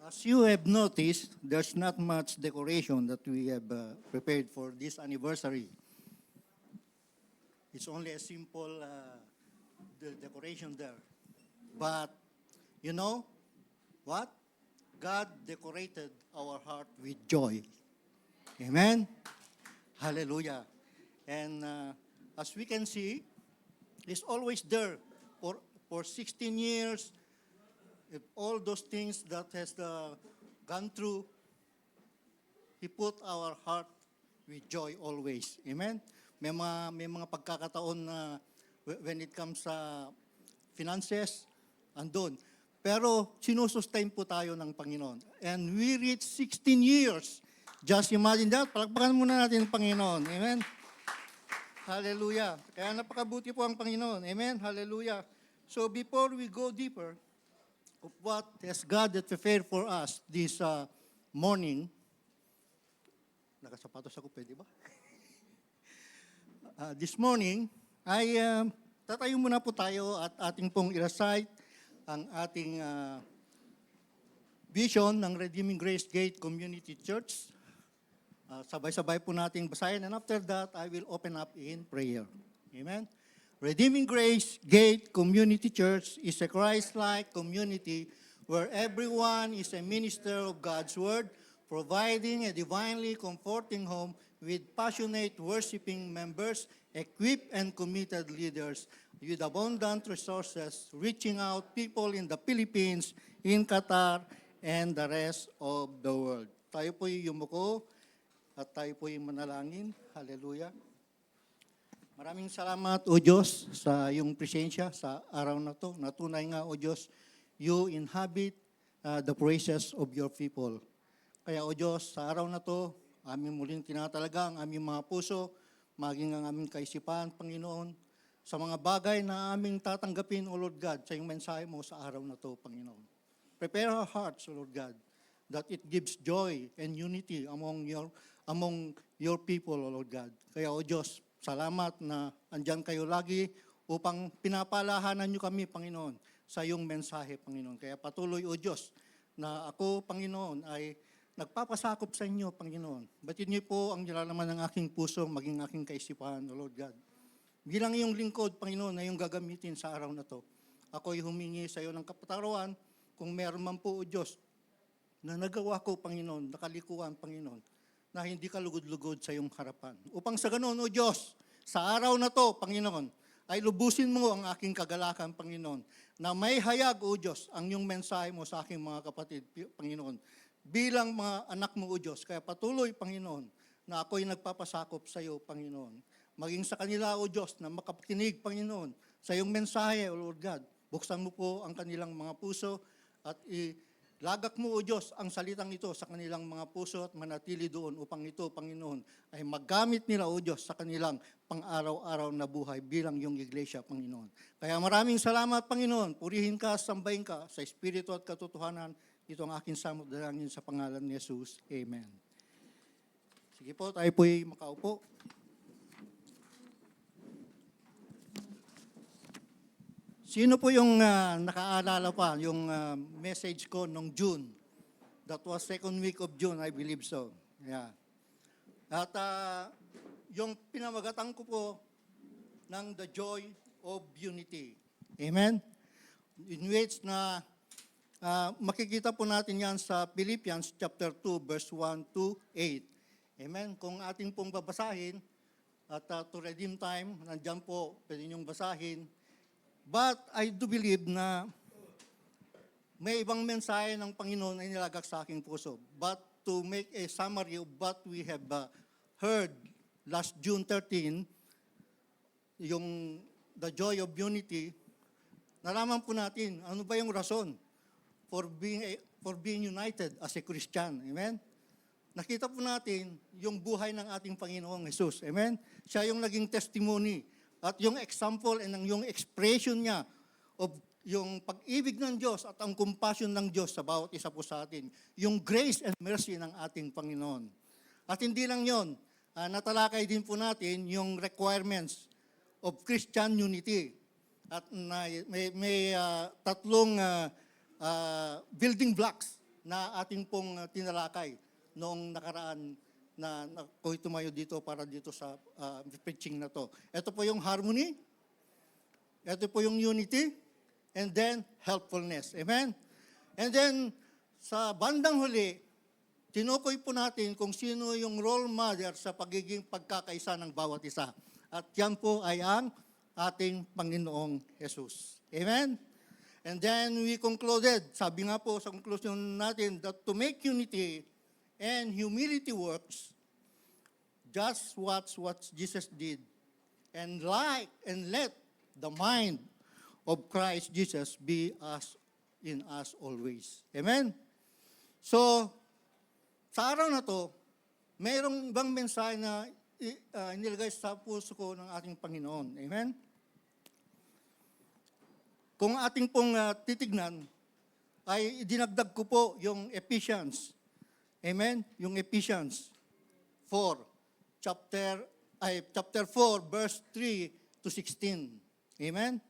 As you have noticed, there's not much decoration that we have prepared for this anniversary. It's only a simple decoration there. But you know what? God decorated our heart with joy. Amen? Hallelujah. And as we can see, it's always there for 16 years. If all those things that has gone through, He put our heart with joy always. Amen? May mga pagkakataon na when it comes sa finances, andun. Pero sinusustain po tayo ng Panginoon. And we reached 16 years. Just imagine that. Palakpakan muna natin ang Panginoon. Amen? Hallelujah. Kaya napakabuti po ang Panginoon. Amen? Hallelujah. So before we go deeper of what has God that prepared for us this morning, nakasapatos ako, pwede ba? This morning, ay tatayo muna po tayo at ating pong i-recite ang ating vision ng Redeeming Grace Gate Community Church. Sabay-sabay po nating basahin, and after that, I will open up in prayer. Amen? Redeeming Grace Gate Community Church is a Christ-like community where everyone is a minister of God's Word, providing a divinely comforting home with passionate worshiping members, equipped and committed leaders, with abundant resources, reaching out people in the Philippines, in Qatar, and the rest of the world. Tayo po'y yumuko at tayo po'y manalangin. Hallelujah. Maraming salamat, O Diyos, sa iyong presensya sa araw na to. Natunay nga, O Diyos, you inhabit the praises of your people. Kaya, O Diyos, sa araw na to, aming muling tinatalaga ang aming mga puso, maging ang aming kaisipan, Panginoon, sa mga bagay na aming tatanggapin, O Lord God, sa iyong mensahe mo sa araw na to, Panginoon. Prepare our hearts, O Lord God, that it gives joy and unity among your people, O Lord God. Kaya, O Diyos, salamat na andyan kayo lagi upang pinapalahanan nyo kami, Panginoon, sa iyong mensahe, Panginoon. Kaya patuloy, O Diyos, na ako, Panginoon, ay nagpapasakop sa inyo, Panginoon. Batin niyo po ang nilalaman ng aking puso, maging aking kaisipan, O Lord God. Bilang iyong lingkod, Panginoon, na iyong gagamitin sa araw na to, ako'y humingi sa iyo ng kapatawaran kung meron man po, O Diyos, na nagawa ko, Panginoon, nakalikuan, Panginoon, na hindi ka lugod-lugod sa iyong harapan. Upang sa ganoon, O Diyos, sa araw na to, Panginoon, ay lubusin mo ang aking kagalakan, Panginoon, na may hayag, O Diyos, ang iyong mensahe mo sa aking mga kapatid, Panginoon, bilang mga anak mo, O Diyos. Kaya patuloy, Panginoon, na ako'y nagpapasakop sa iyo, Panginoon. Maging sa kanila, O Diyos, na makakinig, Panginoon, sa iyong mensahe, O Lord God. Buksan mo po ang kanilang mga puso at ilagak mo, O Diyos, ang salitang ito sa kanilang mga puso at manatili doon upang ito, Panginoon, ay maggamit nila, O Diyos, sa kanilang pang-araw-araw na buhay bilang iyong iglesia, Panginoon. Kaya maraming salamat, Panginoon. Purihin ka, sambahin ka sa Espiritu at katotohanan. Ito ang aking samot dalangin sa pangalan ni Jesus. Amen. Sige po, tayo po'y makaupo. Sino po yung nakaalala pa yung message ko nung June? That was second week of June, I believe so. Yeah. At yung pinamagatan ko po ng The Joy of Unity. Amen? In which na makikita po natin yan sa Philippians chapter 2, verse 1 to 8. Amen? Kung ating pong babasahin, at to redeem time, nandyan po, pwede niyong basahin. But I do believe na may ibang mensahe ng Panginoon ay nilagak sa aking puso. But to make a summary of what we have heard last June 13, yung The Joy of Unity, nalaman po natin ano ba yung rason for being united as a Christian. Amen? Nakita po natin yung buhay ng ating Panginoong Jesus. Amen? Siya yung naging testimony at yung example and yung expression niya of yung pag-ibig ng Diyos at ang compassion ng Diyos sa bawat isa po sa atin. Yung grace and mercy ng ating Panginoon. At hindi lang yon, natalakay din po natin yung requirements of Christian unity. At may tatlong building blocks na ating pong tinalakay noong nakaraan na ako'y tumayo dito para dito sa preaching na to. Ito po yung harmony, ito po yung unity, and then helpfulness. Amen? And then, sa bandang huli, tinukoy po natin kung sino yung role model sa pagiging pagkakaisa ng bawat isa. At yan po ay ang ating Panginoong Jesus. Amen? And then we concluded, sabi nga po sa conclusion natin, that to make unity and humility works, just what Jesus did. And let the mind of Christ Jesus be in us always. Amen? So, sa araw na to, mayroong ibang mensahe na inilagay sa puso ko ng ating Panginoon. Amen? Kung ating pong titignan, ay dinagdag ko po yung Ephesians. Amen? Yung Ephesians 4, chapter 4, verse 3 to 16. Amen?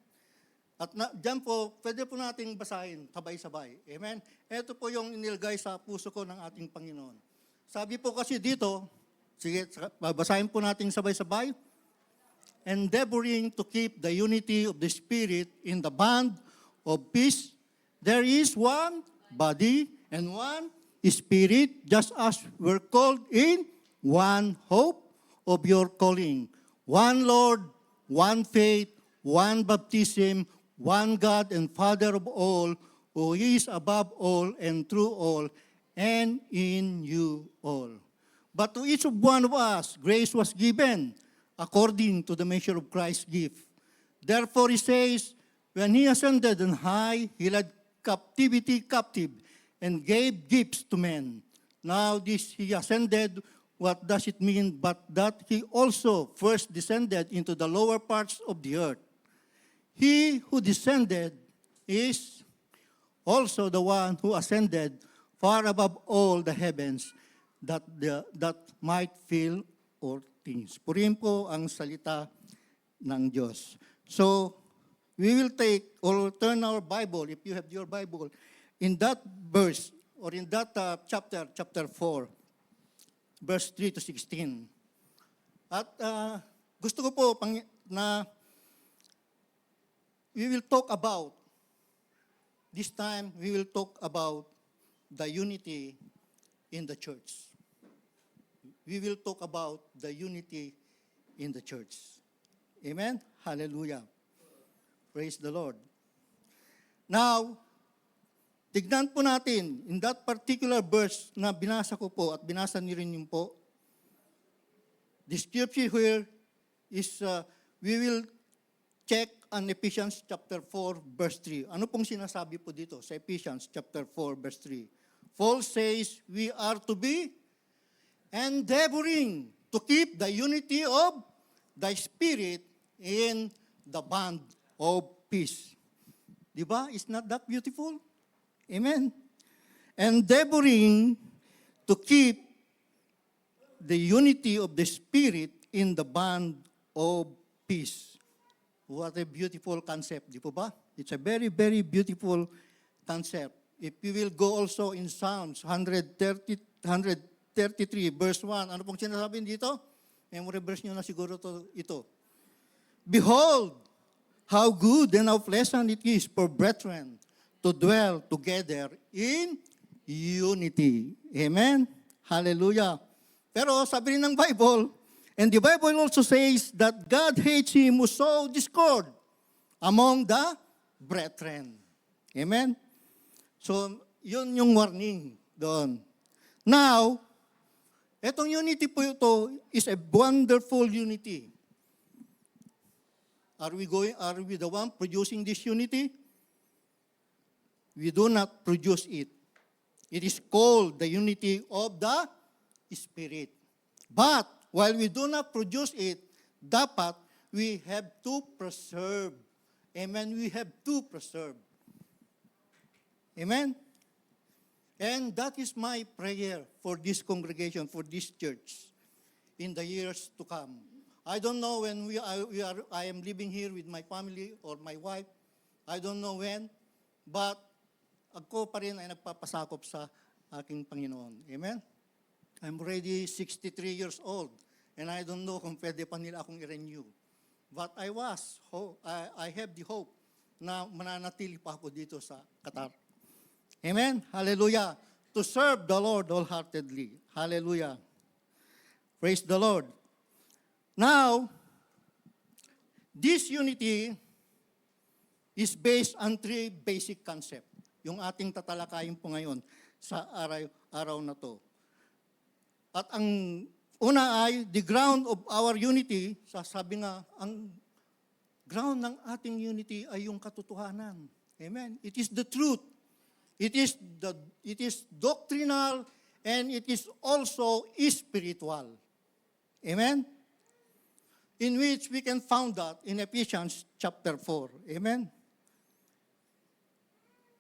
At diyan po, pwede po nating basahin, sabay-sabay. Amen? Ito po yung inilagay sa puso ko ng ating Panginoon. Sabi po kasi dito, sige, babasahin po natin sabay-sabay. Endeavoring to keep the unity of the Spirit in the bond of peace, there is one body and one Spirit, just as we're called in one hope of your calling. One Lord, one faith, one baptism, one God and Father of all, who is above all and through all, and in you all. But to each of one of us, grace was given according to the measure of Christ's gift. Therefore, he says, when he ascended on high, he led captivity captive and gave gifts to men. Now this he ascended, what does it mean? But that he also first descended into the lower parts of the earth. He who descended is also the one who ascended far above all the heavens, that might fill all things. Purihin po ang salita ng Diyos. So, we will take or turn our Bible, if you have your Bible, in that verse or in that chapter 4, verse 3 to 16. At gusto ko po na we will talk about, this time we will talk about the unity in the church. We will talk about the unity in the church. Amen? Hallelujah. Praise the Lord. Now, tignan po natin, in that particular verse na binasa ko po at binasa niyo rin yun po, the scripture here is, we will check on Ephesians chapter 4, verse 3. Ano pong sinasabi po dito sa Ephesians chapter 4, verse 3? Paul says, we are to be endeavoring to keep the unity of the Spirit in the bond of peace. Di ba? Is not that beautiful? Amen? Endeavoring to keep the unity of the Spirit in the bond of peace. What a beautiful concept, di po ba? It's a very, very beautiful concept. If you will go also in Psalms 133, verse 1, ano pong sinasabi dito? Memory verse nyo na siguro ito. Behold, how good and how pleasant it is for brethren to dwell together in unity. Amen? Hallelujah. Pero sabi rin ng Bible, and the Bible also says that God hates him who sow discord among the brethren. Amen? So, yun yung warning doon. Now, etong unity po ito is a wonderful unity. Are we the one producing this unity? We do not produce it. It is called the unity of the Spirit. But, while we do not produce it, dapat we have to preserve. Amen? We have to preserve. Amen? And that is my prayer for this congregation, for this church, in the years to come. I don't know when I am living here with my family or my wife. I don't know when, but ako pa rin ay nagpapasakop sa aking Panginoon. Amen? I'm already 63 years old, and I don't know kung pwede pa nila akong i-renew. But I have the hope na mananatili pa ako dito sa Qatar. Amen? Hallelujah. To serve the Lord wholeheartedly. Hallelujah. Praise the Lord. Now, this unity is based on 3 basic concepts. Yung ating tatalakayin po ngayon sa araw na to. At ang una ay, the ground of our unity, sasabi nga, ang ground ng ating unity ay yung katotohanan. Amen? It is the truth. It is doctrinal and it is also spiritual. Amen? In which we can find that in Ephesians chapter 4. Amen?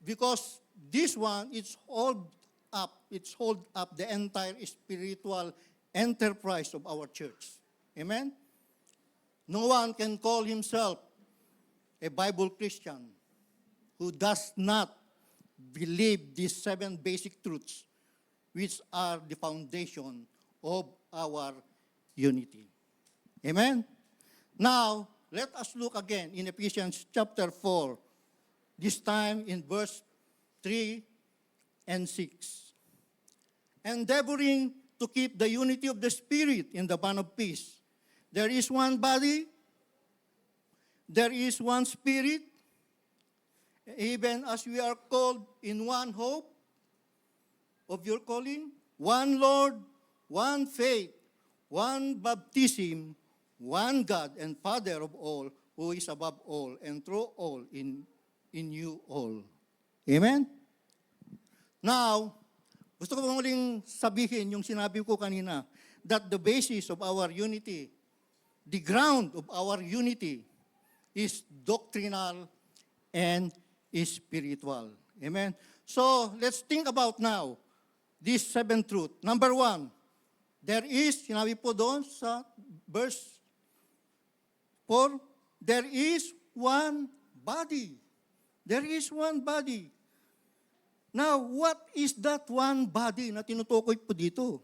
Because this one, it's hold up the entire spiritual enterprise of our church. Amen? No one can call himself a Bible Christian who does not believe these 7 basic truths, which are the foundation of our unity. Amen? Now, let us look again in Ephesians chapter 4, this time in verse 3 and 6. Endeavoring to keep the unity of the Spirit in the bond of peace. There is one body, there is one Spirit, even as we are called in one hope of your calling, one Lord, one faith, one baptism, one God and Father of all, who is above all and through all in you all. Amen? Now, gusto ko muling sabihin yung sinabi ko kanina, that the basis of our unity, the ground of our unity, is doctrinal and spiritual. Amen? So, let's think about now these 7 truths. Number 1, there is, sinabi po doon sa verse 4, there is one body. There is one body. Now, what is that one body na tinutukoy po dito?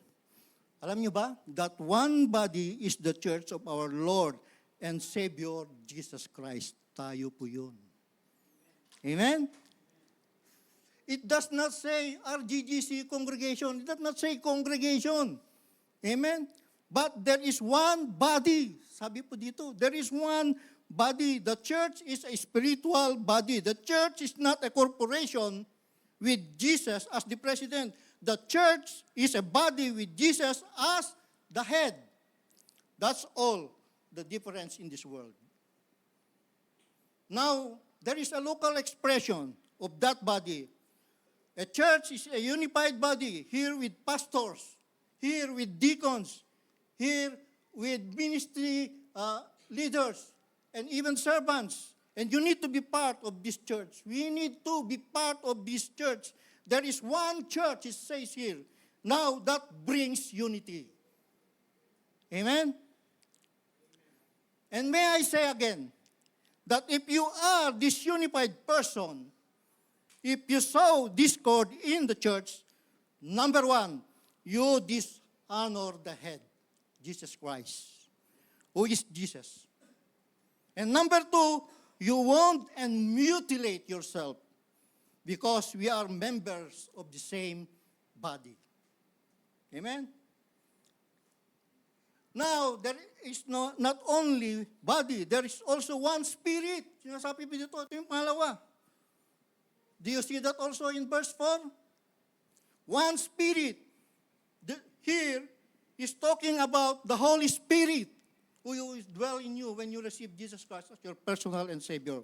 Alam niyo ba? That one body is the church of our Lord and Savior Jesus Christ. Tayo po yun. Amen? It does not say RGGC congregation. It does not say congregation. Amen? But there is one body. Sabi po dito, there is one body. The church is a spiritual body. The church is not a corporation with Jesus as the president. The church is a body with Jesus as the head. That's all the difference in this world. Now, there is a local expression of that body. A church is a unified body, here with pastors, here with deacons, here with ministry leaders, and even servants. And you need to be part of this church. We need to be part of this church. There is one church, it says here. Now, that brings unity. Amen? And may I say again, that if you are this unified person, if you sow discord in the church, number 1, you dishonor the head, Jesus Christ. Who is Jesus? And number 2, you wound and mutilate yourself because we are members of the same body. Amen? Now, there is not only body, there is also one spirit. Sinasabi po dito, ito yung pangalawa. Do you see that also in verse 4? One spirit. Here is talking about the Holy Spirit who will dwell in you when you receive Jesus Christ as your personal and Savior.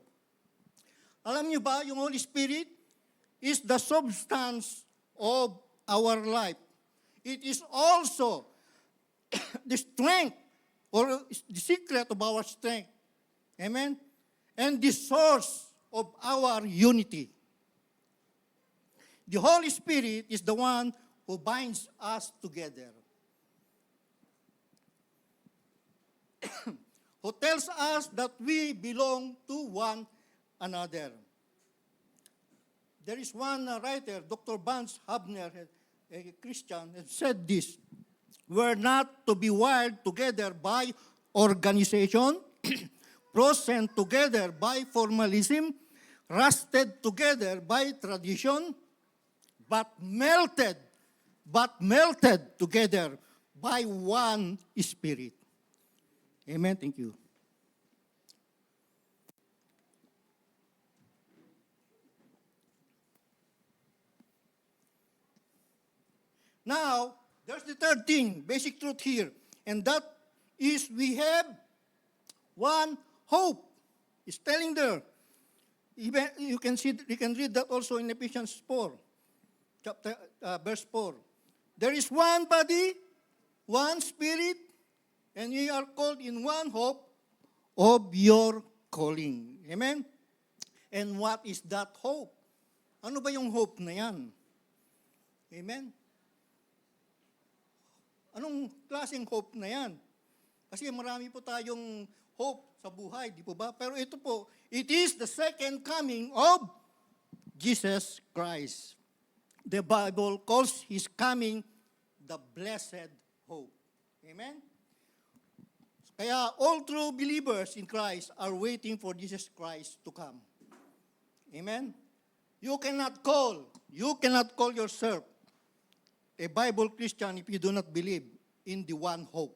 Alam niyo ba, yung Holy Spirit is the substance of our life. It is also the strength or the secret of our strength. Amen? And the source of our unity. The Holy Spirit is the one who binds us together. Who tells us that we belong to one another. There is one writer, Dr. Vance Havner, a Christian, have said this: we're not to be wired together by organization, frozen together by formalism, rusted together by tradition, but melted together by one Spirit. Amen. Thank you. Now, there's the third thing, basic truth here, and that is we have one hope. It's telling there. Even you can read that also in Ephesians 4, verse 4. There is one body, one Spirit, and ye are called in one hope of your calling. Amen? And what is that hope? Ano ba yung hope na yan? Amen? Anong klaseng hope na yan? Kasi marami po tayong hope sa buhay, di po ba? Pero ito po, it is the second coming of Jesus Christ. The Bible calls His coming the blessed hope. Amen? Kaya all true believers in Christ are waiting for Jesus Christ to come. Amen? You cannot call yourself a Bible Christian if you do not believe in the one hope.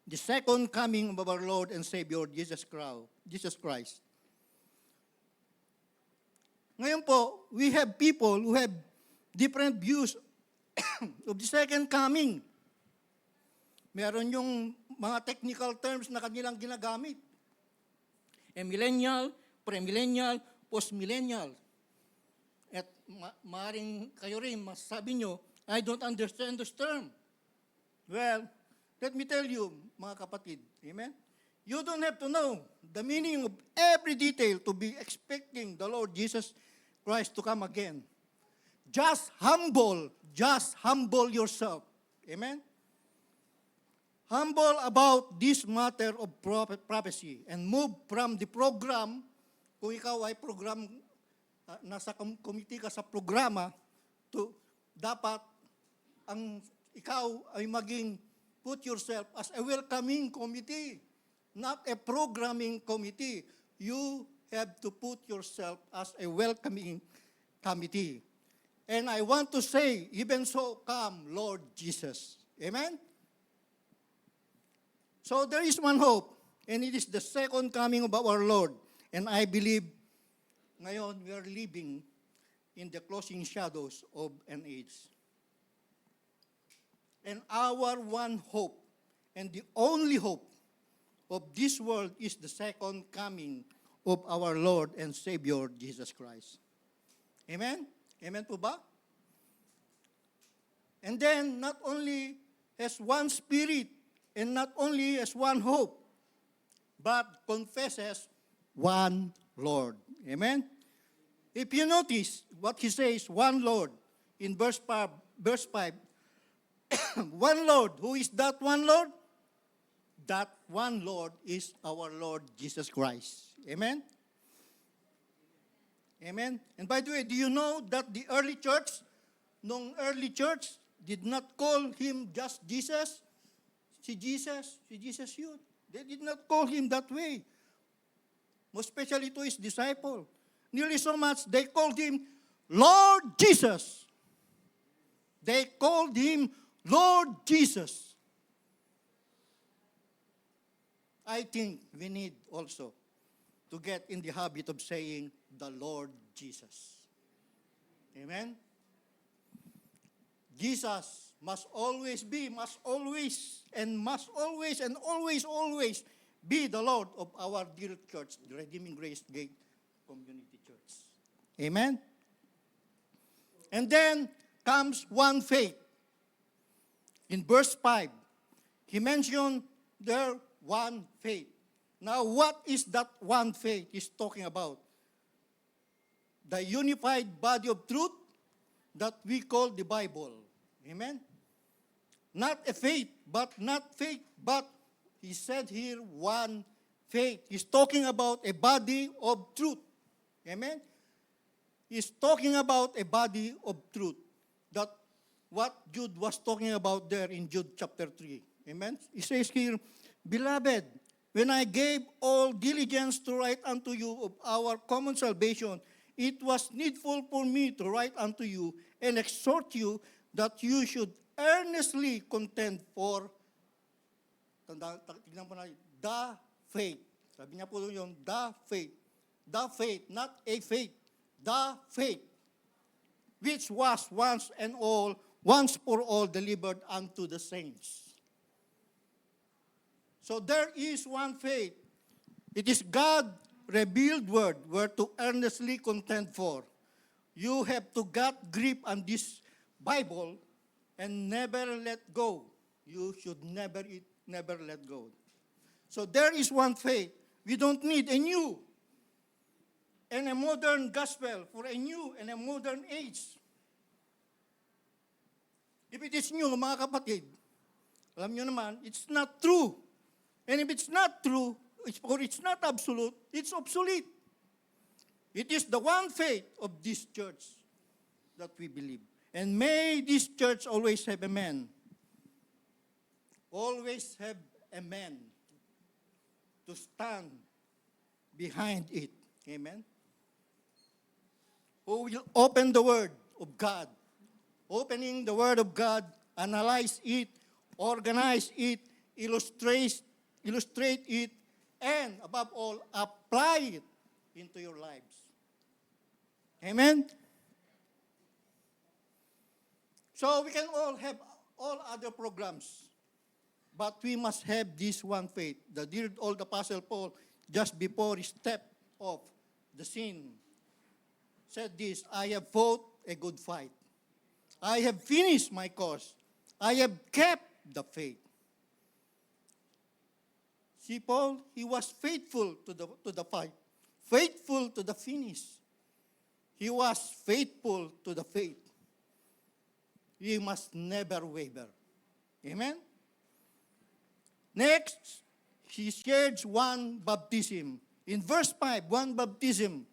The second coming of our Lord and Savior, Jesus Christ. Ngayon po, we have people who have different views of the second coming. Meron yung mga technical terms na kanilang ginagamit. Millennial, premillennial, postmillennial. At maaaring kayo rin masasabi nyo, I don't understand this term. Well, let me tell you, mga kapatid, amen? You don't have to know the meaning of every detail to be expecting the Lord Jesus Christ to come again. Just humble yourself. Amen? Humble about this matter of prophecy and move from the program, kung ikaw ay nasa committee ka sa programa, to dapat ikaw ay put yourself as a welcoming committee, not a programming committee. You have to put yourself as a welcoming committee. And I want to say, even so, come, Lord Jesus. Amen? So there is one hope, and it is the second coming of our Lord. And I believe ngayon we are living in the closing shadows of an age. And our one hope, and the only hope of this world is the second coming of our Lord and Savior, Jesus Christ. Amen? Amen po ba? And then, not only as one Spirit, and not only as one hope, but confesses one Lord. Amen? If you notice what he says, one Lord, in verse 5, one Lord. Who is that one Lord? That one Lord is our Lord Jesus Christ. Amen? Amen? And by the way, do you know that the early church, did not call him just Jesus? Si Jesus yun. They did not call him that way. Most especially to his disciple. Nearly so much, they called him Lord Jesus. They called him Lord Jesus. I think we need also to get in the habit of saying the Lord Jesus. Amen? Jesus must always be the Lord of our dear church, the Redeeming Grace Gate Community Church. Amen? And then comes one faith. In verse 5, he mentioned there one faith. Now, what is that one faith he's talking about? The unified body of truth that we call the Bible. Amen? Not faith, but he said here one faith. He's talking about a body of truth. Amen? He's talking about a body of truth. that what Jude was talking about there in Jude chapter 3. Amen? It says here, Beloved, when I gave all diligence to write unto you of our common salvation, it was needful for me to write unto you and exhort you that you should earnestly contend for, tignan po natin, the faith. Sabi niya po yun, the faith. The faith, not a faith. The faith, which was once for all delivered unto the saints. So there is one faith. It is God revealed word where to earnestly contend for. You have to get grip on this Bible and never let go. You should never let go. So there is one faith. We don't need a new and a modern gospel for a new and a modern age. If it is new, mga kapatid, alam nyo naman, it's not true. And if it's not true, or it's not absolute, it's obsolete. It is the one faith of this church that we believe. And may this church always have a man. Always have a man to stand behind it. Amen? Who will open the Word of God. Opening the Word of God, analyze it, organize it, illustrate it, and above all, apply it into your lives. Amen? So we can all have all other programs, but we must have this one faith. The dear old Apostle Paul, just before he stepped off the scene, said this, I have fought a good fight. I have finished my course. I have kept the faith. See, Paul, he was faithful to the fight, faithful to the finish. He was faithful to the faith. We must never waver. Amen? Next, he shares one baptism. In verse 5, one baptism.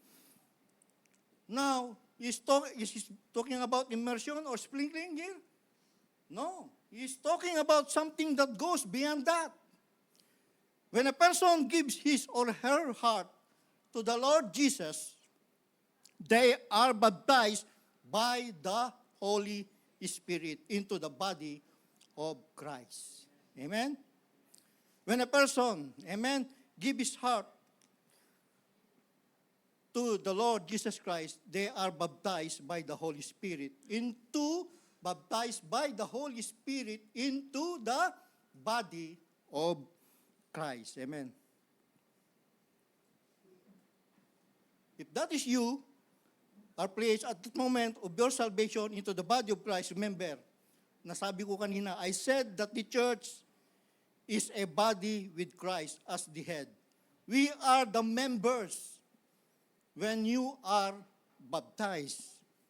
Now, is he talking about immersion or sprinkling here? No. He's talking about something that goes beyond that. When a person gives his or her heart to the Lord Jesus, they are baptized by the Holy Spirit into the body of Christ. Amen? When a person, amen, give his heart to the Lord Jesus Christ, they are baptized by the Holy Spirit baptized by the Holy Spirit into the body of Christ. Amen. If that is you, are placed at the moment of your salvation into the body of Christ, remember, nasabi ko kanina, I said that the church is a body with Christ as the head. We are the members when you are baptized.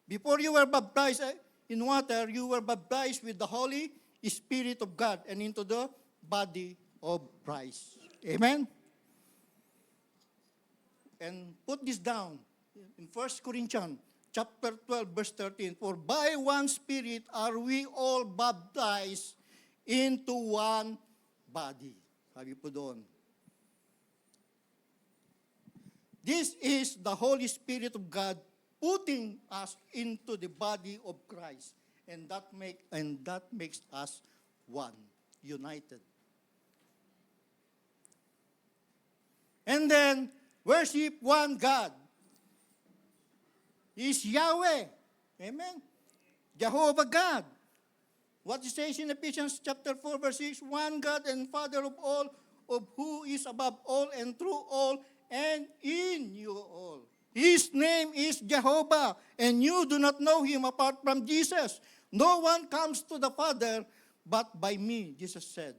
Before you were baptized in water, you were baptized with the Holy Spirit of God and into the body of Christ. Amen? And put this down in 1 Corinthians chapter 12, verse 13. For by one Spirit are we all baptized into one body. Sabi po doon. This is the Holy Spirit of God putting us into the body of Christ. And that makes us one, united. And then, worship one God. He is Yahweh. Amen. Jehovah God. What it says in Ephesians chapter 4, verse 6, one God and Father of all, of who is above all and through all and in you all. His name is Jehovah, and you do not know him apart from Jesus. No one comes to the Father but by me, Jesus said.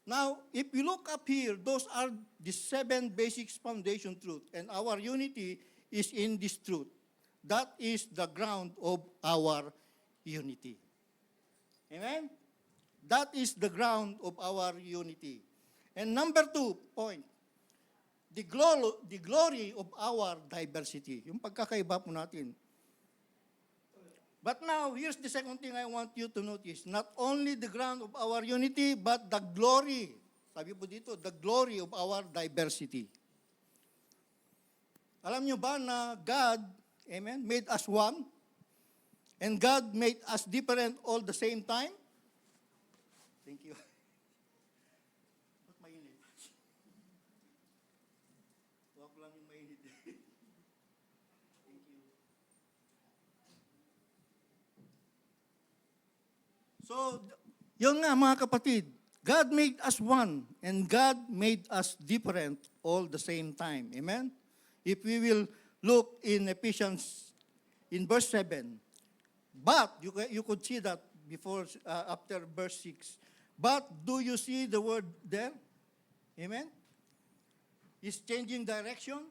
Now, if you look up here, those are the 7 basic foundation truths, and our unity is in this truth. That is the ground of our unity. Amen? That is the ground of our unity. And number 2 point, the glory of our diversity. Yung pagkakaiba po natin. But now, here's the second thing I want you to notice. Not only the ground of our unity, but the glory. Sabi po dito, the glory of our diversity. Alam nyo ba na God, amen, made us one? And God made us different all the same time? Thank you. Ba't mainit? Huwag lang yung mainit. Thank you. So, yun nga mga kapatid, God made us one, and God made us different all the same time. Amen? If we will look in Ephesians, in verse 7, but, you could see that before, after verse 6, but do you see the word there? Amen? He's changing direction.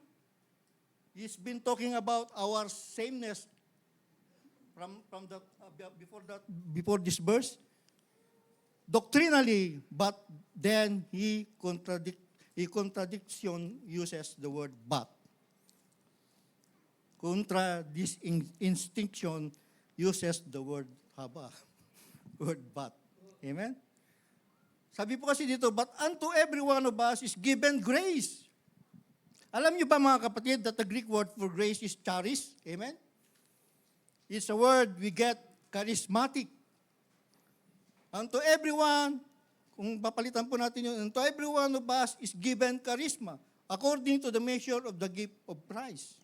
He's been talking about our sameness from that before this verse. Doctrinally, but then he contradiction uses the word but. Contra this instinction uses the word haba, word but. Amen? Sabi po kasi dito, but unto every one of us is given grace. Alam niyo ba mga kapatid that the Greek word for grace is charis? Amen? It's a word we get charismatic. Unto everyone, kung papalitan po natin yun, unto every one of us is given charisma according to the measure of the gift of Christ.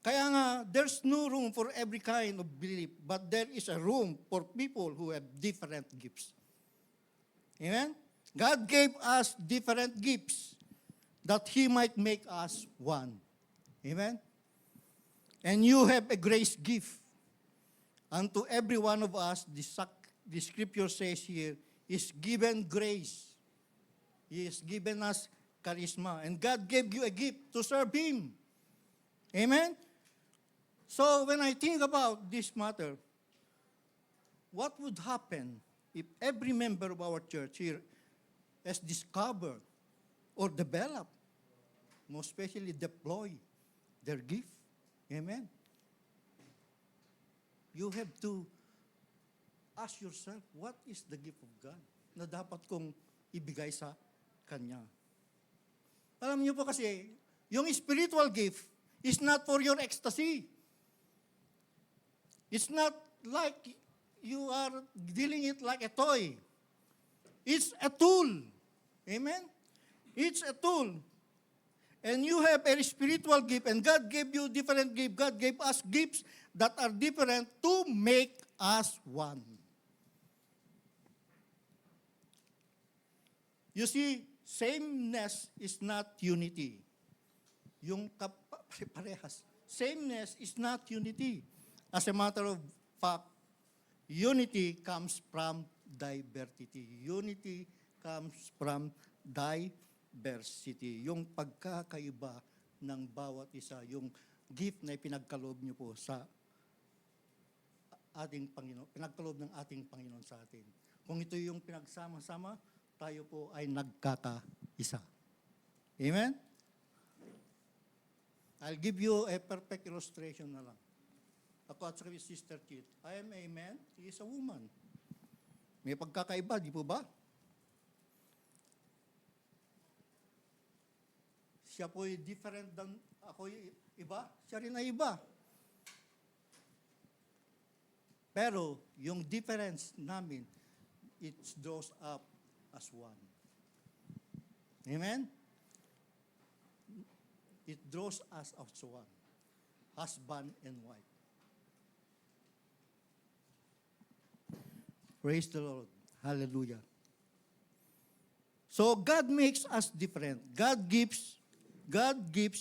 Kaya nga, there's no room for every kind of belief, but there is a room for people who have different gifts. Amen? God gave us different gifts that He might make us one. Amen? And you have a grace gift. Unto every one of us, the scripture says here, is given grace. He has given us charisma. And God gave you a gift to serve Him. Amen? So when I think about this matter, what would happen if every member of our church here has discovered or developed, most especially deploy their gift? Amen? You have to ask yourself, what is the gift of God na dapat kong ibigay sa Kanya? Alam niyo po kasi, yung spiritual gift is not for your ecstasy. It's not like you are dealing it like a toy. It's a tool. Amen? It's a tool. And you have a spiritual gift, and God gave you different gifts. God gave us gifts that are different to make us one. You see, sameness is not unity. Yung parehas. Sameness is not unity. As a matter of fact, unity comes from diversity. Unity comes from diversity. Yung pagkakaiba ng bawat isa, yung gift na pinagkaloob niyo po sa ating Panginoon, pinagkaloob ng ating Panginoon sa atin. Kung ito yung pinagsama-sama, tayo po ay nagkakaisa. Amen? I'll give you a perfect illustration na lang. Ako at saka Sister Kit, I am a man, he is a woman. May pagkakaiba, di po ba? Siya po ay different than ako iba, siya rin ay iba. Pero yung difference namin, it draws up as one. Amen? It draws us as one. Husband and wife. Praise the Lord. Hallelujah. So God makes us different. God gives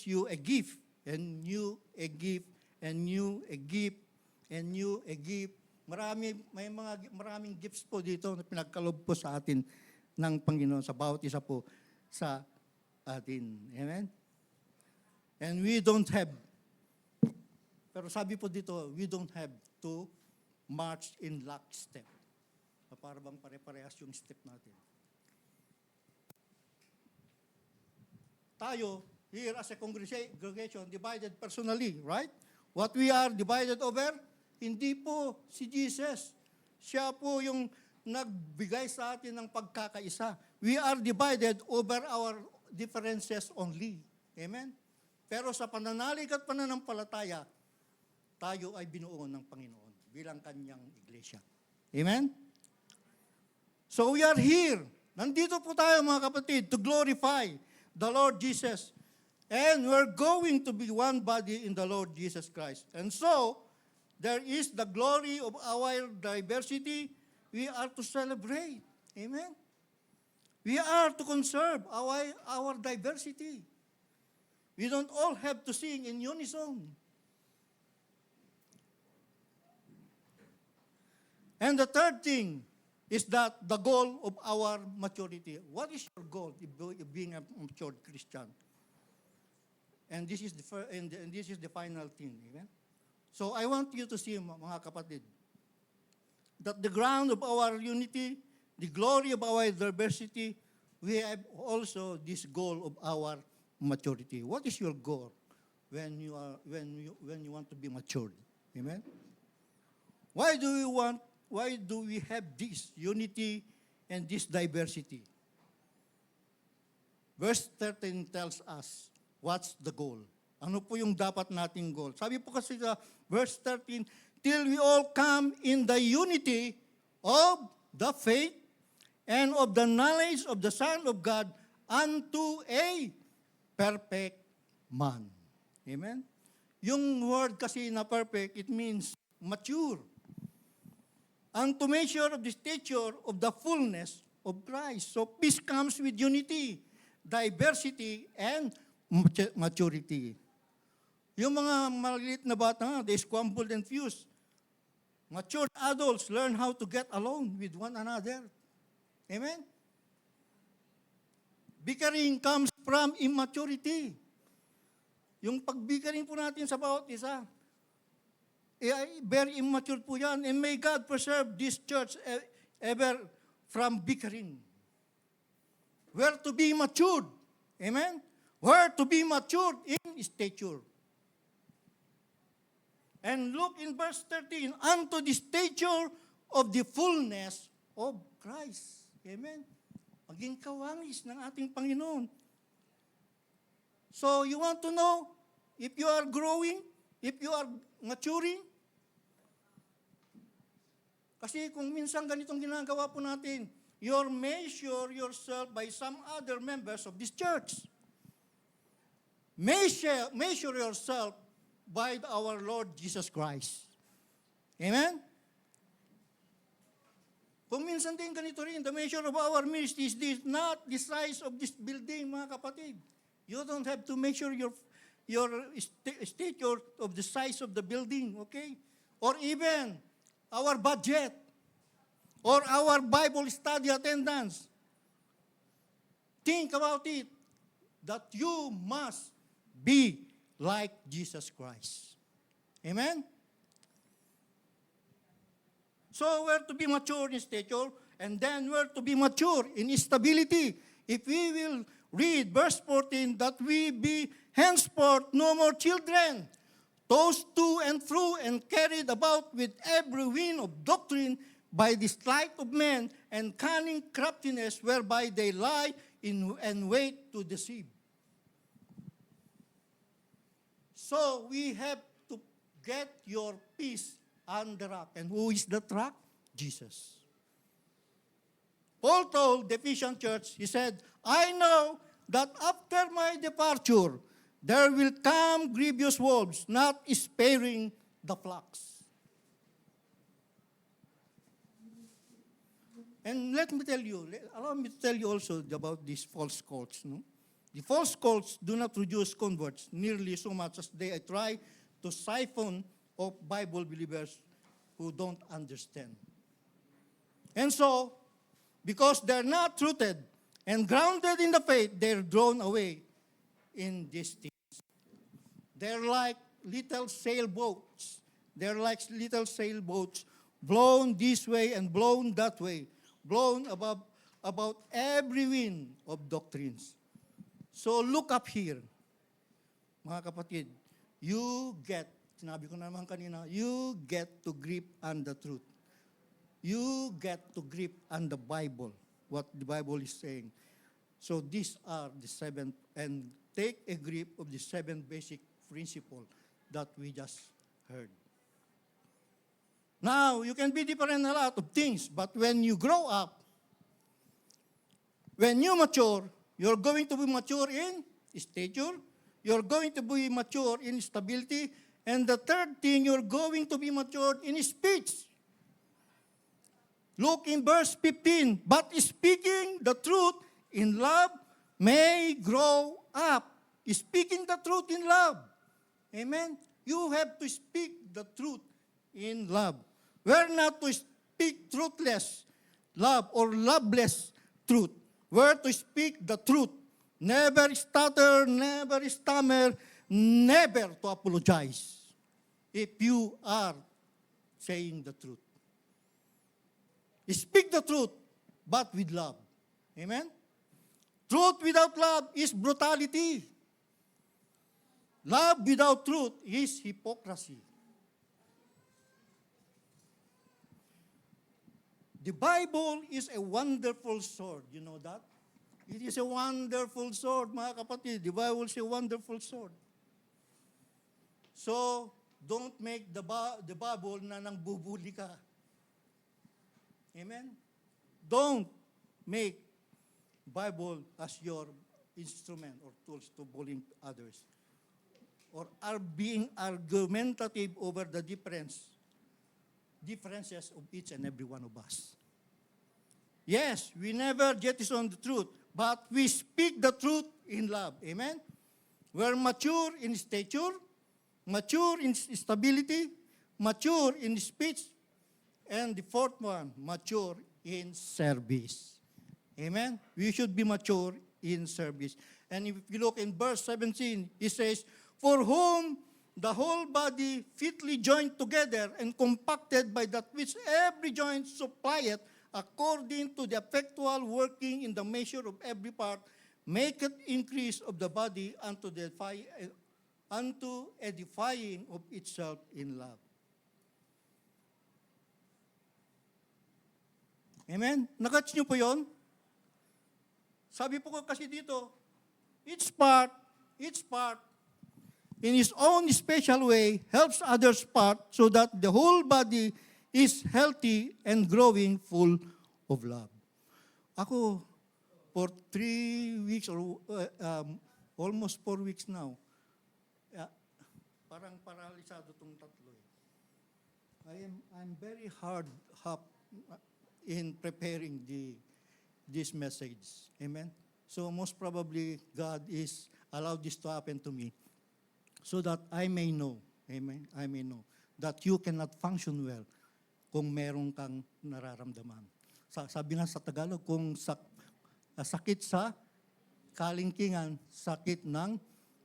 you a gift, and you a gift, and you a gift, and you a gift. Maraming gifts po dito na pinagkaloob po sa atin ng Panginoon sa bawat isa po sa atin. Amen? And we don't have, pero sabi po dito, we don't have to march in lockstep. Para bang pare-parehas yung step natin. Tayo, here as a congregation, divided personally, right? What we are divided over? Hindi po si Jesus. Siya po yung nagbigay sa atin ng pagkakaisa. We are divided over our differences only. Amen? Pero sa pananalig at pananampalataya, tayo ay binuo ng Panginoon bilang kanyang iglesia. Amen? So we are here. Nandito po tayo mga kapatid to glorify the Lord Jesus. And we're going to be one body in the Lord Jesus Christ. And so, there is the glory of our diversity. We are to celebrate. Amen? We are to conserve our diversity. We don't all have to sing in unison. And the third thing is that the goal of our maturity. What is your goal in being a mature Christian? And this is the final thing. Amen? So I want you to see, mga kapatid, that the ground of our unity, the glory of our diversity, we have also this goal of our maturity. What is your goal when you want to be matured? Amen? Why do we have this unity and this diversity? Verse 13 tells us what's the goal. Ano po yung dapat nating goal? Sabi po kasi sa verse 13, till we all come in the unity of the faith and of the knowledge of the Son of God unto a perfect man. Amen? Yung word kasi na perfect, it means mature. And to measure of the stature of the fullness of Christ. So peace comes with unity, diversity, and maturity. Yung mga maliit na bata, they scrambled and fused. Mature adults learn how to get along with one another. Amen? Bickering comes from immaturity. Yung pagbickering po natin sa bawat isa, very immature po yan. And may God preserve this church ever from bickering. We're to be matured. Amen? We're to be matured in stature. And look in verse 13, unto the stature of the fullness of Christ. Amen? Maging kawangis ng ating Panginoon. So, you want to know if you are growing, if you are maturing? Kasi kung minsan ganitong ginagawa po natin, you measure yourself by some other members of this church. Measure yourself by our Lord Jesus Christ. Amen? Kung minsan din ganito rin, the measure of our ministry is this, not the size of this building, mga kapatid. You don't have to measure your stature of the size of the building, okay? Or even our budget, or our Bible study attendance. Think about it, that you must be like Jesus Christ. Amen? So we're to be mature in stature, and then we're to be mature in stability. If we will read verse 14, that we be henceforth no more children, tossed to and fro and carried about with every wind of doctrine by the sleight of men and cunning craftiness whereby they lie in and wait to deceive. So we have to get your peace on the rock. And who is that rock? Jesus. Paul told the Ephesian church, he said, I know that after my departure, there will come grievous wolves, not sparing the flocks. And let me tell you, allow me to tell you also about these false cults. No? The false cults do not produce converts nearly so much as they try to siphon off Bible believers who don't understand. And so, because they're not rooted and grounded in the faith, they're drawn away in these things. They're like little sailboats. They're like little sailboats blown this way and blown that way, blown about every wind of doctrines. So look up here, mga kapatid. You get sinabi ko naman kanina, you get to grip on the truth. You get to grip on the Bible, what the Bible is saying. So these are the 7, and take a grip of the 7 basic principles that we just heard. Now, you can be different in a lot of things, but when you grow up, when you mature, you're going to be mature in stature, you're going to be mature in stability, and the third thing, you're going to be matured in speech. Look in verse 15, but speaking the truth in love may grow up. Speaking the truth in love. Amen? You have to speak the truth in love. We're not to speak truthless love or loveless truth. We're to speak the truth. Never stutter, never stammer, never to apologize if you are saying the truth. Speak the truth, but with love. Amen? Truth without love is brutality. Love without truth is hypocrisy. The Bible is a wonderful sword. You know that? It is a wonderful sword, mga kapatid. The Bible is a wonderful sword. So, don't make the Bible na nang bubuli ka. Amen? Don't make Bible as your instrument or tools to bullying others. Or are being argumentative over the differences of each and every one of us. Yes, we never jettison the truth, but we speak the truth in love. Amen? We're mature in stature, mature in stability, mature in speech, and the fourth one, mature in service. Amen? We should be mature in service. And if you look in verse 17, it says, for whom the whole body fitly joined together and compacted by that which every joint supplieth, according to the effectual working in the measure of every part, maketh increase of the body unto edifying of itself in love. Amen? Nagets niyo po yun? Sabi po ko kasi dito, each part, in its own special way, helps others part so that the whole body is healthy and growing full of love. Ako, for 3 weeks or almost 4 weeks now, parang paralisado itong tatlo. I'm very hard up in preparing this message. Amen? So most probably, God is allowed this to happen to me so that I may know, amen, I may know that you cannot function well kung meron kang nararamdaman. Sabi nga sa Tagalog, kung sakit sa kalingkingan, sakit ng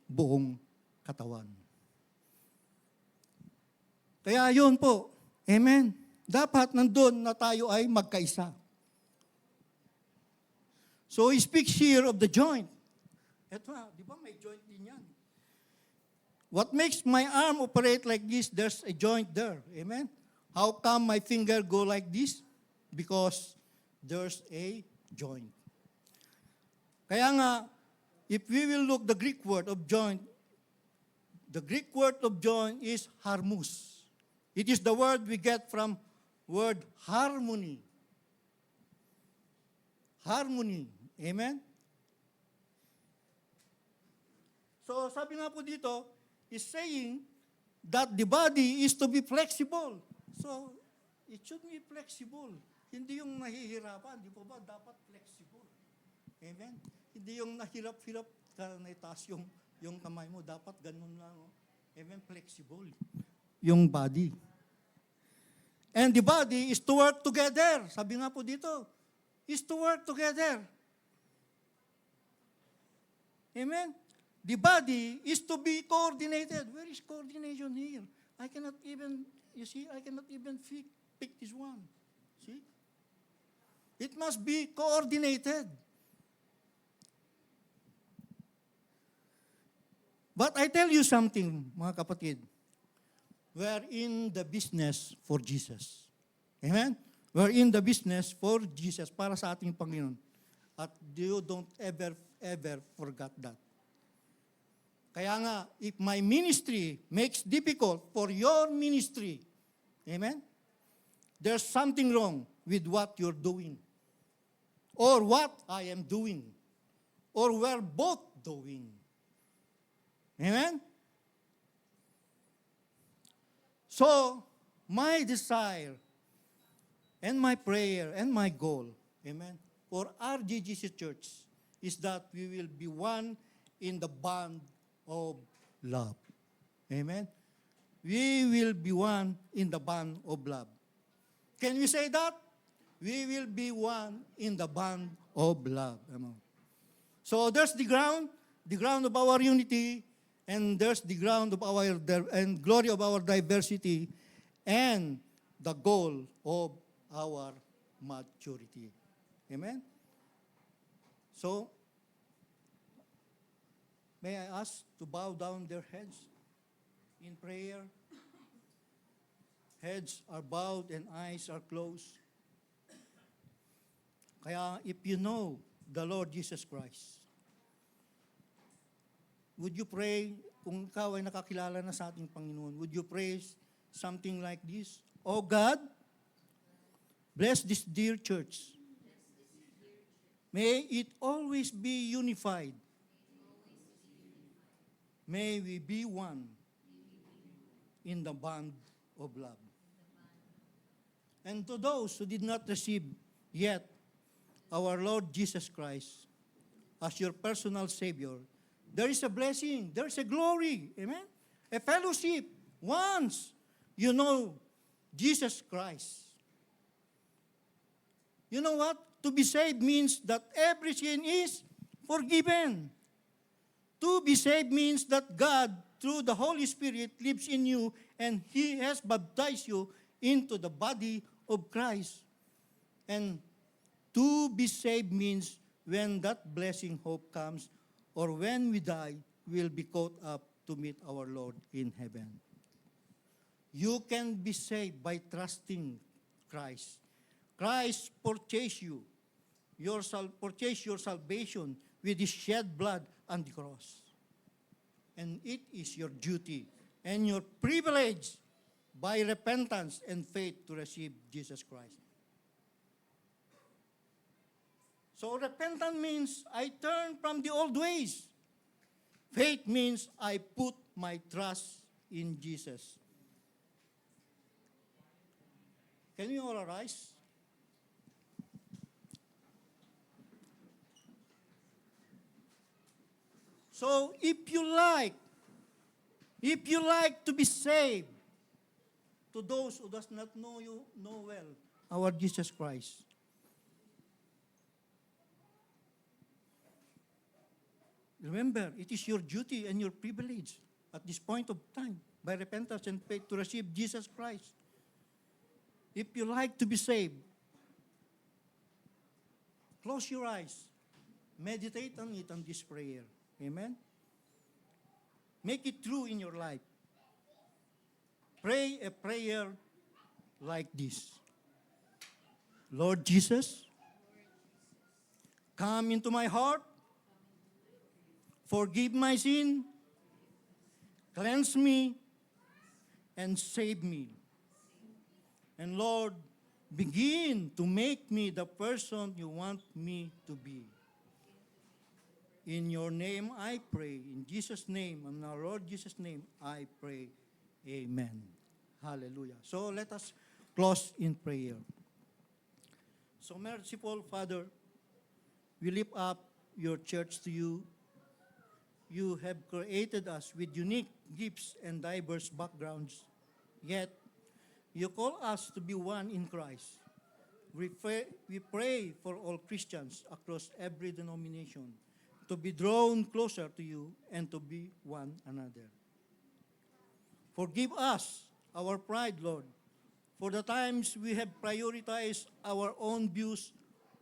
buong katawan. Kaya yun po, amen, dapat nandun na tayo ay magkaisa. So he speaks here of the joint. Eto na, di ba may joint din yan? What makes my arm operate like this, there's a joint there. Amen? How come my finger go like this? Because there's a joint. Kaya nga, if we will look the Greek word of joint, the Greek word of joint is harmos. It is the word we get from word harmony. Harmony. Amen? So sabi nga po dito, is saying that the body is to be flexible. So, it should be flexible. Hindi yung nahihirapan, di po ba? Dapat flexible. Amen? Hindi yung nahirap-hirap ka na itaas yung kamay mo. Dapat ganun lang. Oh. Amen? Flexible. Yung body. And the body is to work together. Sabi nga po dito, is to work together. Amen? The body is to be coordinated. Where is coordination here? I cannot even pick this one. See? It must be coordinated. But I tell you something, mga kapatid. we're in the business for Jesus. Amen? We're in the business for Jesus, para sa ating Panginoon. At you don't ever forget that. Kaya nga, if my ministry makes difficult for your ministry, amen? There's something wrong with what you're doing. Or what I am doing. Or we're both doing. Amen? So, my desire and my prayer and my goal, amen, for RGGC Church is that we will be one in the bond of love. Amen? We will be one in the bond of love. Can we say that? We will be one in the bond of love. Amen. So there's the ground of our unity, and there's the ground of our and glory of our diversity, and the goal of our maturity. Amen? So, may I ask to bow down their heads in prayer? Heads are bowed and eyes are closed. Kaya if you know the Lord Jesus Christ, would you pray, kung ikaw ay nakakilala na sa ating Panginoon, would you pray something like this? Oh God, bless this dear church. May it always be unified. May we be one in the bond of love. And to those who did not receive yet our Lord Jesus Christ as your personal Savior, there is a blessing, there is a glory, amen? A fellowship once you know Jesus Christ. You know what? To be saved means that every sin is forgiven. To be saved means that God, through the Holy Spirit, lives in you and He has baptized you into the body of Christ. And to be saved means when that blessing hope comes, or when we die, we'll be caught up to meet our Lord in heaven. You can be saved by trusting Christ. Christ purchased you, purchased your salvation with His shed blood on the cross. And it is your duty and your privilege by repentance and faith to receive Jesus Christ. So repentance means I turn from the old ways. Faith means I put my trust in Jesus. Can we all arise? So if you like to be saved, to those who does not know you, know well, our Jesus Christ, remember, it is your duty and your privilege at this point of time, by repentance and faith, to receive Jesus Christ. If you like to be saved, close your eyes, meditate on it, on this prayer. Amen? Make it true in your life. Pray a prayer like this. Lord Jesus, come into my heart, forgive my sin, cleanse me, and save me. And Lord, begin to make me the person you want me to be. In your name I pray. In Jesus' name, in our Lord Jesus' name, I pray. Amen. Hallelujah. So let us close in prayer. So merciful Father, we lift up your church to you. You have created us with unique gifts and diverse backgrounds, yet you call us to be one in Christ. We pray for all Christians across every denomination to be drawn closer to you and to be one another. Forgive us our pride, Lord, for the times we have prioritized our own views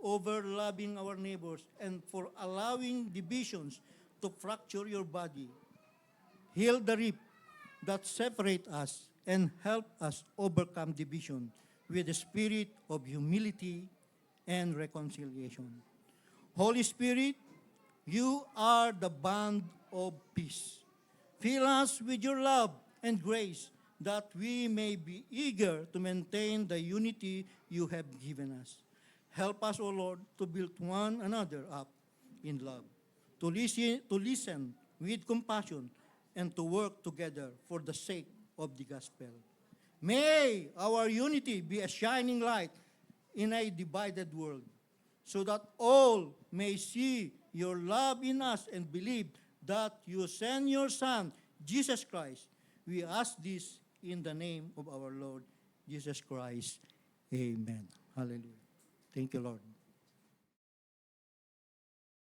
over loving our neighbors, and for allowing divisions to fracture your body. Heal the rift that separate us and help us overcome division with the spirit of humility and reconciliation. Holy Spirit, you are the bond of peace. Fill us with your love and grace that we may be eager to maintain the unity you have given us. Help us, O Lord, to build one another up in love, to listen with compassion, and to work together for the sake of the gospel. May our unity be a shining light in a divided world, so that all may see your love in us and believe that you sent your Son, Jesus Christ. We ask this in the name of our Lord Jesus Christ. Amen. Hallelujah. Thank you, Lord.